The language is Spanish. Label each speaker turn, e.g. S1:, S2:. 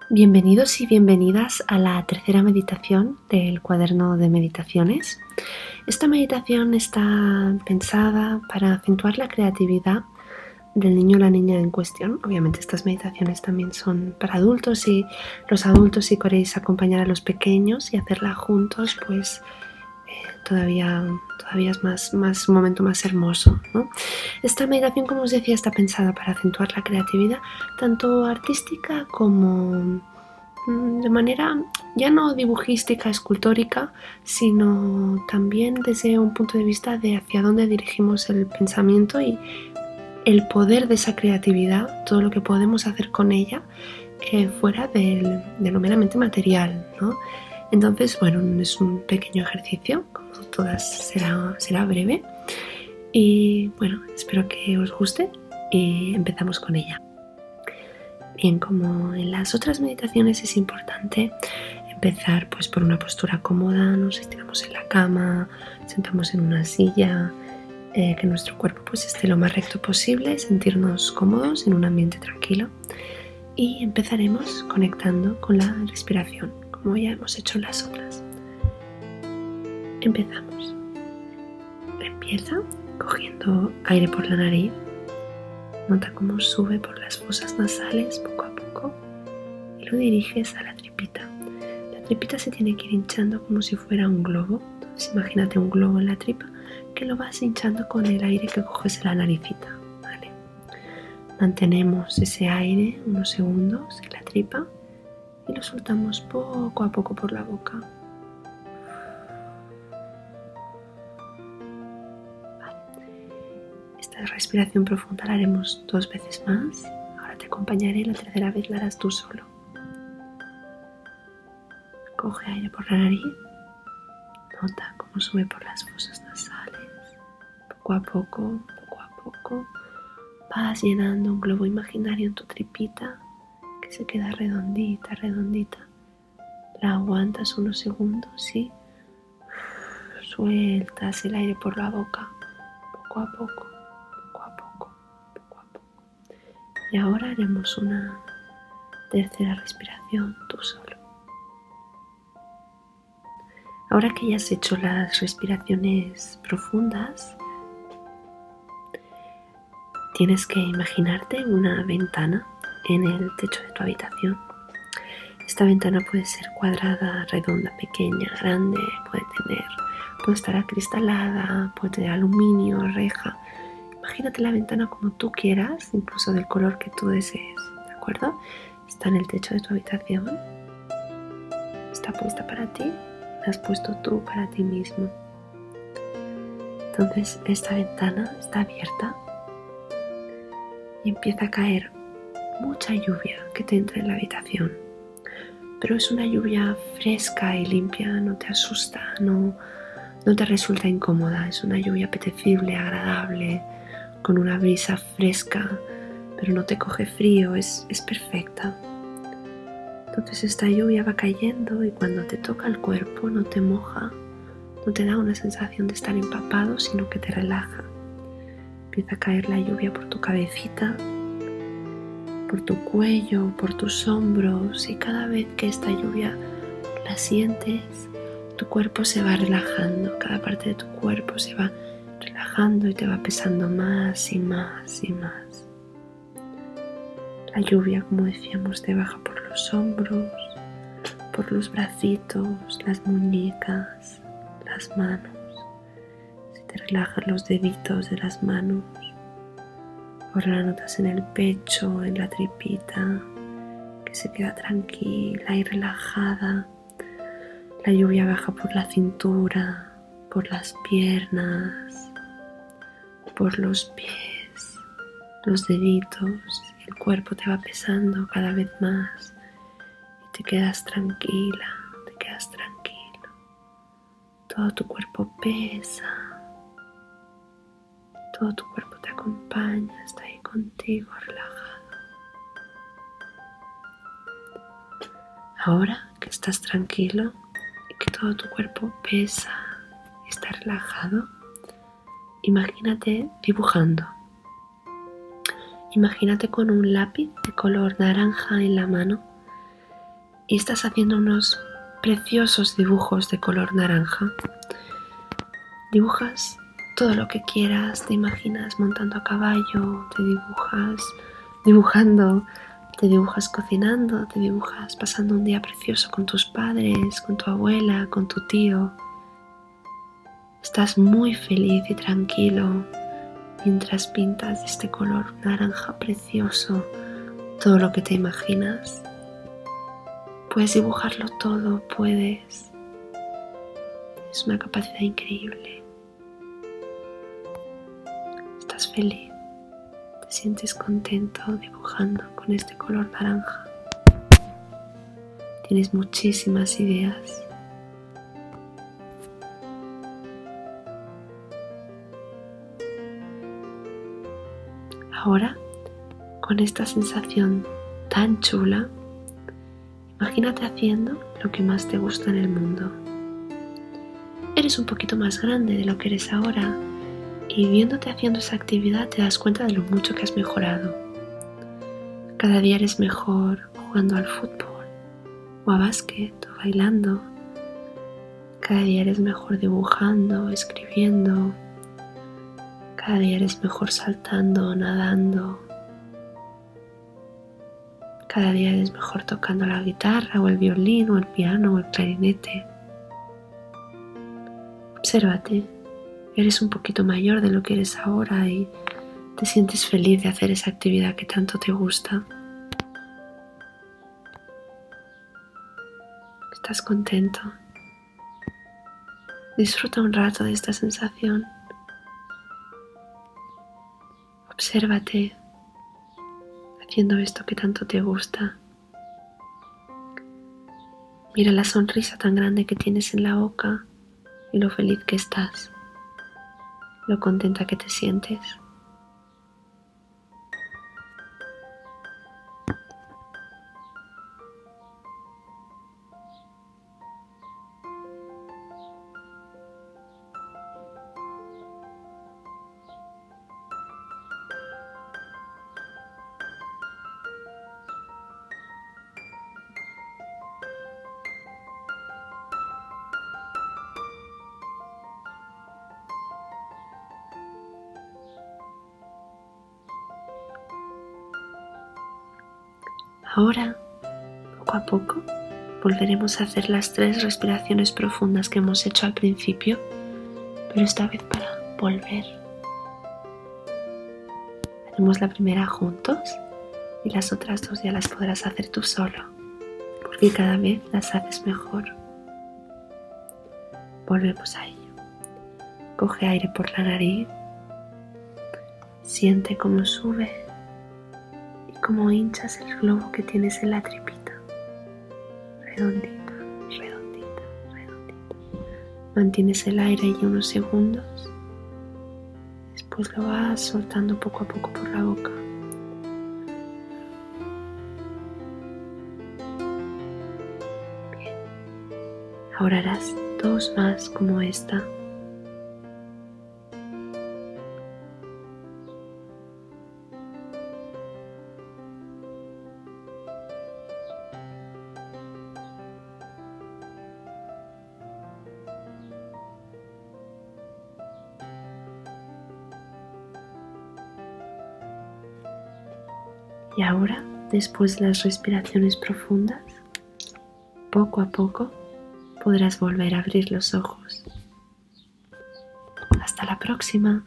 S1: Bienvenidos y bienvenidas a la tercera meditación del cuaderno de meditaciones. Esta meditación está pensada para acentuar la creatividad del niño o la niña en cuestión. Obviamente estas meditaciones también son para adultos y los adultos, si queréis acompañar a los pequeños y hacerla juntos, pues todavía es un momento más hermoso, ¿no? Esta meditación, como os decía, está pensada para acentuar la creatividad tanto artística como de manera ya no dibujística, escultórica, sino también desde un punto de vista de hacia dónde dirigimos el pensamiento y el poder de esa creatividad, todo lo que podemos hacer con ella fuera de lo meramente material, ¿no? Entonces, bueno, es un pequeño ejercicio, como todas será breve y bueno, espero que os guste y empezamos con ella. Bien, como en las otras meditaciones es importante empezar pues por una postura cómoda, nos estiramos en la cama, sentamos en una silla, que nuestro cuerpo pues esté lo más recto posible, sentirnos cómodos en un ambiente tranquilo y empezaremos conectando con la respiración, como ya hemos hecho en las otras. Empezamos. Empieza cogiendo aire por la nariz, nota cómo sube por las fosas nasales poco a poco y lo diriges a la tripita. La tripita se tiene que ir hinchando como si fuera un globo. Entonces imagínate un globo en la tripa que lo vas hinchando con el aire que coges en la naricita, ¿vale? Mantenemos ese aire unos segundos en la tripa y lo soltamos poco a poco por la boca. Vale. Esta respiración profunda la haremos 2 veces más. Ahora te acompañaré, la tercera vez la harás tú solo. Coge aire por la nariz, nota cómo sube por las fosas nasales. Poco a poco vas llenando un globo imaginario en tu tripita que se queda redondita. La aguantas unos segundos y sueltas el aire por la boca poco a poco. Y ahora haremos una tercera respiración tú solo. Ahora que ya has hecho las respiraciones profundas, tienes que imaginarte una ventana en el techo de tu habitación. Esta ventana puede ser cuadrada, redonda, pequeña, grande, puede estar acristalada, puede tener aluminio, reja. Imagínate la ventana como tú quieras, incluso del color que tú desees, ¿de acuerdo? Está en el techo de tu habitación, está puesta para ti, la has puesto tú para ti mismo. Entonces esta ventana está abierta y empieza a caer mucha lluvia que te entra en la habitación. Pero es una lluvia fresca y limpia, no te asusta, no te resulta incómoda. Es una lluvia apetecible, agradable, con una brisa fresca, pero no te coge frío, es perfecta. Entonces esta lluvia va cayendo y cuando te toca el cuerpo no te moja, no te da una sensación de estar empapado, sino que te relaja. Empieza a caer la lluvia por tu cabecita, por tu cuello, por tus hombros, y cada vez que esta lluvia la sientes, tu cuerpo se va relajando, cada parte de tu cuerpo se va relajando y te va pesando más y más y más. La lluvia, como decíamos, te baja por los hombros, por los bracitos, las muñecas, las manos. Se te relajan los deditos de las manos. Ahora la notas en el pecho, en la tripita, que se queda tranquila y relajada. La lluvia baja por la cintura, por las piernas, por los pies, los deditos. El cuerpo te va pesando cada vez más y te quedas tranquila, te quedas tranquilo. Todo tu cuerpo pesa, todo tu cuerpo te acompaña, está ahí contigo, relajado. Ahora que estás tranquilo y que todo tu cuerpo pesa y está relajado, imagínate dibujando. Imagínate con un lápiz de color naranja en la mano y estás haciendo unos preciosos dibujos de color naranja. Dibujas todo lo que quieras, te imaginas montando a caballo, te dibujas dibujando, te dibujas cocinando, te dibujas pasando un día precioso con tus padres, con tu abuela, con tu tío. Estás muy feliz y tranquilo mientras pintas de este color naranja precioso todo lo que te imaginas. Puedes dibujarlo todo, puedes. Es una capacidad increíble. Estás feliz, te sientes contento dibujando con este color naranja. Tienes muchísimas ideas. Ahora, con esta sensación tan chula, imagínate haciendo lo que más te gusta en el mundo. Eres un poquito más grande de lo que eres ahora y viéndote haciendo esa actividad te das cuenta de lo mucho que has mejorado. Cada día eres mejor jugando al fútbol o a básquet o bailando. Cada día eres mejor dibujando, escribiendo. Cada día eres mejor saltando, nadando. Cada día eres mejor tocando la guitarra o el violín o el piano o el clarinete. Obsérvate, eres un poquito mayor de lo que eres ahora y te sientes feliz de hacer esa actividad que tanto te gusta. Estás contento. Disfruta un rato de esta sensación. Obsérvate haciendo esto que tanto te gusta. Mira la sonrisa tan grande que tienes en la boca y lo feliz que estás, lo contenta que te sientes. Ahora, poco a poco, volveremos a hacer las 3 respiraciones profundas que hemos hecho al principio, pero esta vez para volver. Haremos la primera juntos y las otras 2 ya las podrás hacer tú solo, porque cada vez las haces mejor. Volvemos a ello. Coge aire por la nariz, siente cómo sube y cómo hinchas el globo que tienes en la tripita. Redondita, redondita, redondita. Mantienes el aire ahí unos segundos, después lo vas soltando poco a poco por la boca. Bien, ahora harás 2 más como esta. Y ahora, después de las respiraciones profundas, poco a poco podrás volver a abrir los ojos. Hasta la próxima.